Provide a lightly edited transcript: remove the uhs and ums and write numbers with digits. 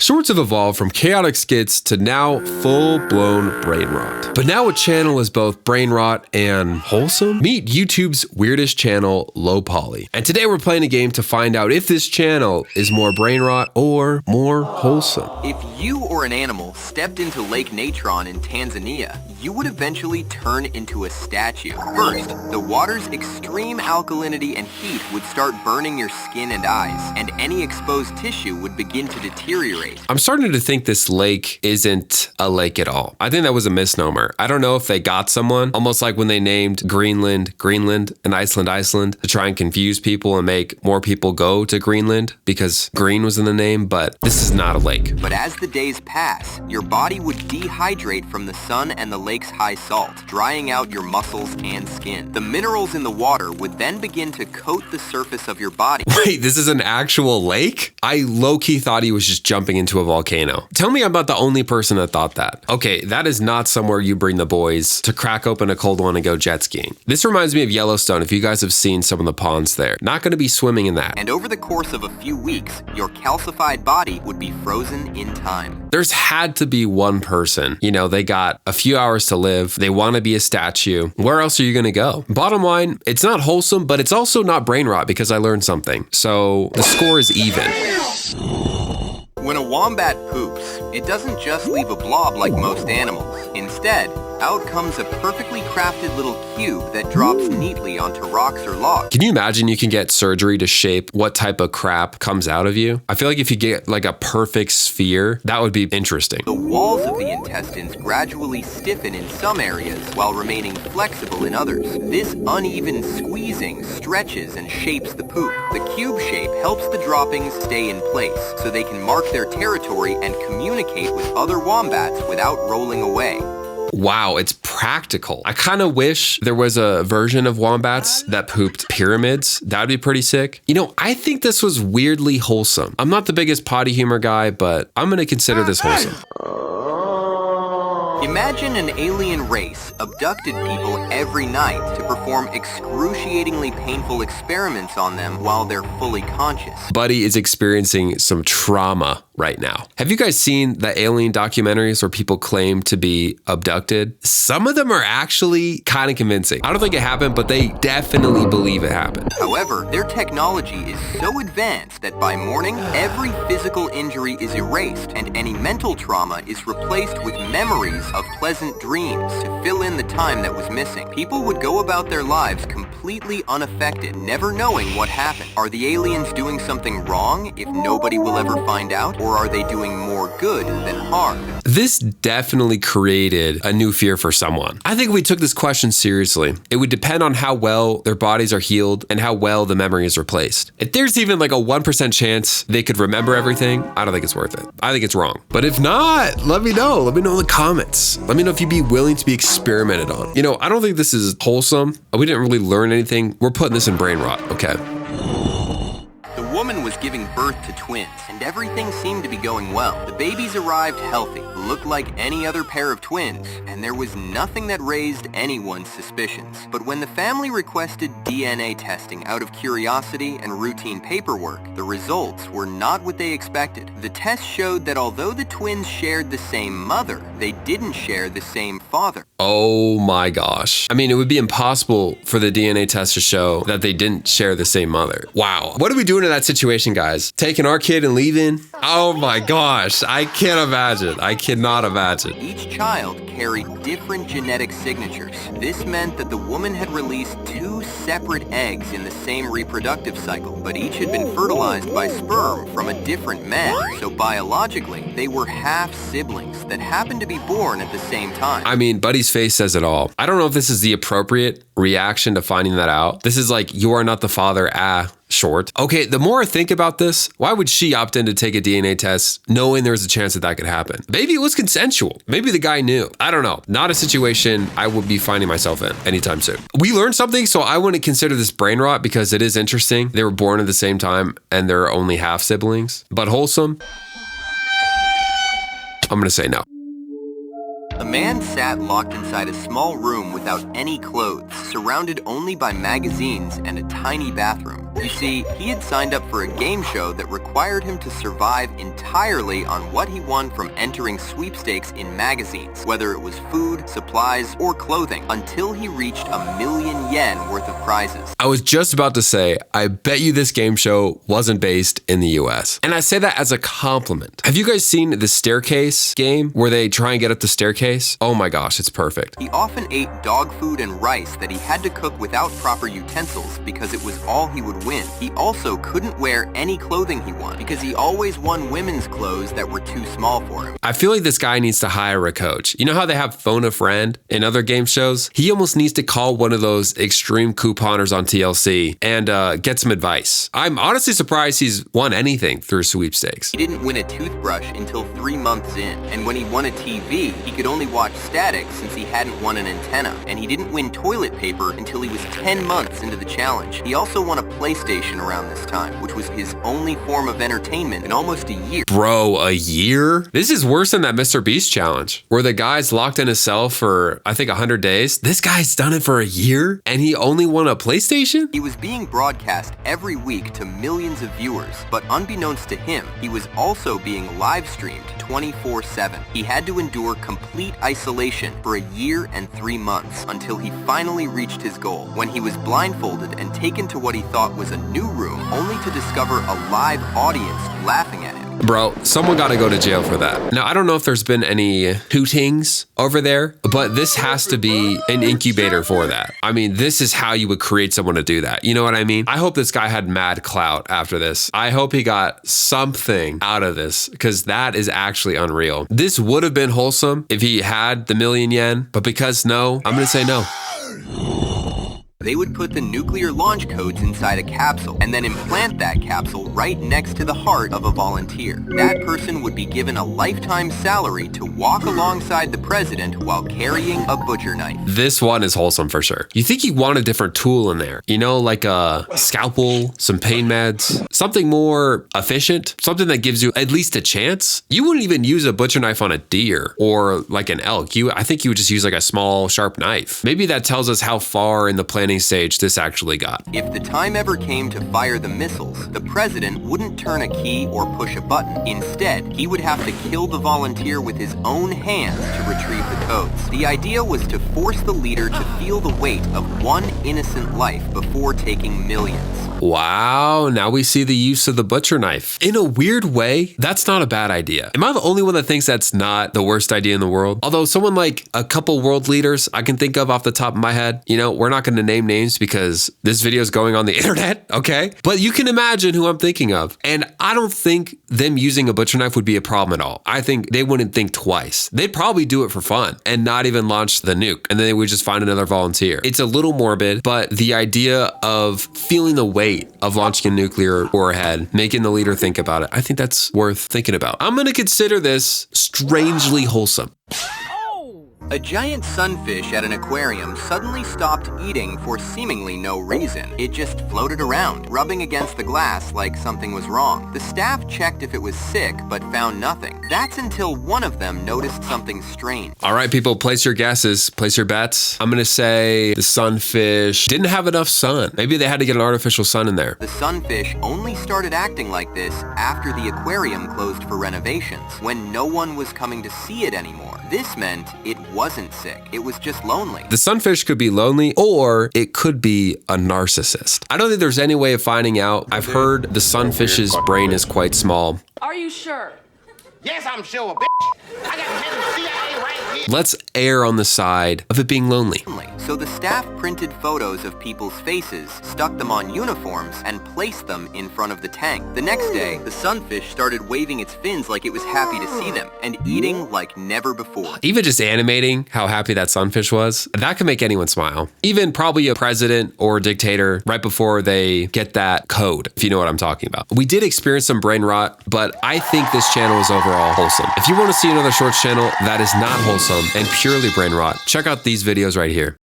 Shorts have evolved from chaotic skits to now full-blown brain rot. But now a channel is both brain rot and wholesome? Meet YouTube's weirdest channel, Low Poly. And today we're playing a game to find out if this channel is more brain rot or more wholesome. If you or an animal stepped into Lake Natron in Tanzania, you would eventually turn into a statue. First, the water's extreme alkalinity and heat would start burning your skin and eyes, and any exposed tissue would begin to deteriorate. I'm starting to think this lake isn't a lake at all. I think that was a misnomer. I don't know if they got someone, almost like when they named Greenland, and Iceland, to try and confuse people and make more people go to Greenland because green was in the name, but this is not a lake. But as the days pass, your body would dehydrate from the sun and the lake's high salt, drying out your muscles and skin. The minerals in the water would then begin to coat the surface of your body. Wait, this is an actual lake? I low-key thought he was just jumping into a volcano. Tell me I'm not the only person that thought that. Okay, that is not somewhere you bring the boys to crack open a cold one and go jet skiing. This reminds me of Yellowstone, if you guys have seen some of the ponds there. Not gonna be swimming in that. And over the course of a few weeks, your calcified body would be frozen in time. There's had to be one person, you know, they got a few hours to live, they want to be a statue. Where else are you gonna go? Bottom line, it's not wholesome, but it's also not brain rot because I learned something. So the score is even. When a wombat poops, it doesn't just leave a blob like most animals. Instead, out comes a perfectly crafted little cube that drops neatly onto rocks or logs. Can you imagine you can get surgery to shape what type of crap comes out of you? I feel like if you get like a perfect sphere, that would be interesting. The walls of the intestines gradually stiffen in some areas while remaining flexible in others. This uneven squeezing stretches and shapes the poop. The cube shape helps the droppings stay in place so they can mark their territory and communicate with other wombats without rolling away. Wow, it's practical. I kind of wish there was a version of wombats that pooped pyramids. That'd be pretty sick. You know, I think this was weirdly wholesome. I'm not the biggest potty humor guy, but I'm gonna consider this wholesome. Imagine an alien race abducted people every night to perform excruciatingly painful experiments on them while they're fully conscious. Buddy is experiencing some trauma right now. Have you guys seen the alien documentaries where people claim to be abducted? Some of them are actually kind of convincing. I don't think it happened, but they definitely believe it happened. However, their technology is so advanced that by morning, every physical injury is erased and any mental trauma is replaced with memories of pleasant dreams to fill in the time that was missing. People would go about their lives completely unaffected, never knowing what happened. Are the aliens doing something wrong if nobody will ever find out? Or are they doing more good than harm? This definitely created a new fear for someone. I think if we took this question seriously, it would depend on how well their bodies are healed and how well the memory is replaced. If there's even like a 1% chance they could remember everything, I don't think it's worth it. I think it's wrong. But if not, let me know. Let me know in the comments. Let me know if you'd be willing to be experimented on. You know, I don't think this is wholesome. We didn't really learn anything. We're putting this in brain rot, okay? The woman was giving birth to twins, and everything seemed to be going well. The babies arrived healthy, looked like any other pair of twins, and there was nothing that raised anyone's suspicions. But when the family requested DNA testing out of curiosity and routine paperwork, the results were not what they expected. The test showed that although the twins shared the same mother, they didn't share the same father. Oh my gosh. I mean, it would be impossible for the DNA test to show that they didn't share the same mother. Wow. What are we doing in that situation, guys? Taking our kid and leaving? Oh my gosh. I can't imagine. I cannot imagine. Each child carried different genetic signatures. This meant that the woman had released 2 separate eggs in the same reproductive cycle, but each had been fertilized by sperm from a different man. So biologically, they were half siblings that happened to be born at the same time. I mean, Buddy's face says it all. I don't know if this is the appropriate reaction to finding that out. This is like, you are not the father, short. Okay, the more I think about this, why would she opt in to take a DNA test knowing there was a chance that that could happen? Maybe it was consensual. Maybe the guy knew. I don't know. Not a situation I would be finding myself in anytime soon. We learned something, so I wouldn't consider this brain rot because it is interesting. They were born at the same time and they're only half siblings. But wholesome? I'm gonna say no. A man sat locked inside a small room without any clothes, surrounded only by magazines and a tiny bathroom. You see, he had signed up for a game show that required him to survive entirely on what he won from entering sweepstakes in magazines, whether it was food, supplies, or clothing, until he reached $1,000,000 worth of prizes. I was just about to say, I bet you this game show wasn't based in the US. And I say that as a compliment. Have you guys seen the staircase game where they try and get up the staircase? Oh my gosh, it's perfect. He often ate dog food and rice that he had to cook without proper utensils because it was all he would win. He also couldn't wear any clothing he won because he always won women's clothes that were too small for him. I feel like this guy needs to hire a coach. You know how they have Phone a Friend in other game shows? He almost needs to call one of those extreme couponers on TLC and get some advice. I'm honestly surprised he's won anything through sweepstakes. He didn't win a toothbrush until 3 months in, and when he won a TV, he could only watch static since he hadn't won an antenna, and he didn't win toilet paper until he was 10 months into the challenge. He also won a PlayStation around this time, which was his only form of entertainment in almost a year. Bro, a year? This is worse than that Mr. Beast challenge, where the guy's locked in a cell for, I think, 100 days. This guy's done it for a year, and he only won a PlayStation? He was being broadcast every week to millions of viewers, but unbeknownst to him, he was also being live streamed 24/7. He had to endure complete isolation for a year and 3 months until he finally reached his goal, when he was blindfolded and taken to what he thought was a new room, only to discover a live audience laughing at him. Bro, someone got to go to jail for that. Now, I don't know if there's been any hootings over there, but this has to be an incubator for that. I mean, this is how you would create someone to do that. You know what I mean? I hope this guy had mad clout after this. I hope he got something out of this because that is actually unreal. This would have been wholesome if he had the $1,000,000, but because no, I'm going to say no. They would put the nuclear launch codes inside a capsule and then implant that capsule right next to the heart of a volunteer. That person would be given a lifetime salary to walk alongside the president while carrying a butcher knife. This one is wholesome for sure. You think you want a different tool in there, you know, like a scalpel, some pain meds, something more efficient, something that gives you at least a chance. You wouldn't even use a butcher knife on a deer or like an elk. I think you would just use like a small sharp knife. Maybe that tells us how far in the planning stage this actually got. If the time ever came to fire the missiles, the president wouldn't turn a key or push a button. Instead, he would have to kill the volunteer with his own hands to retrieve the codes. The idea was to force the leader to feel the weight of one innocent life before taking millions. Wow, now we see the use of the butcher knife. In a weird way, that's not a bad idea. Am I the only one that thinks that's not the worst idea in the world? Although someone like a couple world leaders I can think of off the top of my head, you know, we're not going to name names because this video is going on the internet, okay? But you can imagine who I'm thinking of. And I don't think them using a butcher knife would be a problem at all. I think they wouldn't think twice. They'd probably do it for fun and not even launch the nuke. And then they would just find another volunteer. It's a little morbid, but the idea of feeling the weight of launching a nuclear warhead, making the leader think about it, I think that's worth thinking about. I'm going to consider this strangely wholesome. A giant sunfish at an aquarium suddenly stopped eating for seemingly no reason. It just floated around, rubbing against the glass like something was wrong. The staff checked if it was sick, but found nothing. That's until one of them noticed something strange. All right, people, place your guesses, place your bets. I'm going to say the sunfish didn't have enough sun. Maybe they had to get an artificial sun in there. The sunfish only started acting like this after the aquarium closed for renovations, when no one was coming to see it anymore. This meant it wasn't sick. It was just lonely. The sunfish could be lonely, or it could be a narcissist. I don't think there's any way of finding out. I've heard the sunfish's brain is quite small. Are you sure? Yes, I'm sure, bitch. I got head of CIA right here. Let's err on the side of it being lonely. So the staff printed photos of people's faces, stuck them on uniforms, and placed them in front of the tank. The next day, the sunfish started waving its fins like it was happy to see them, and eating like never before. Even just animating how happy that sunfish was, that could make anyone smile. Even probably a president or a dictator right before they get that code, if you know what I'm talking about. We did experience some brain rot, but I think this channel is overall wholesome. If you want to see another shorts channel that is not wholesome and purely brain rot, check out these videos right here.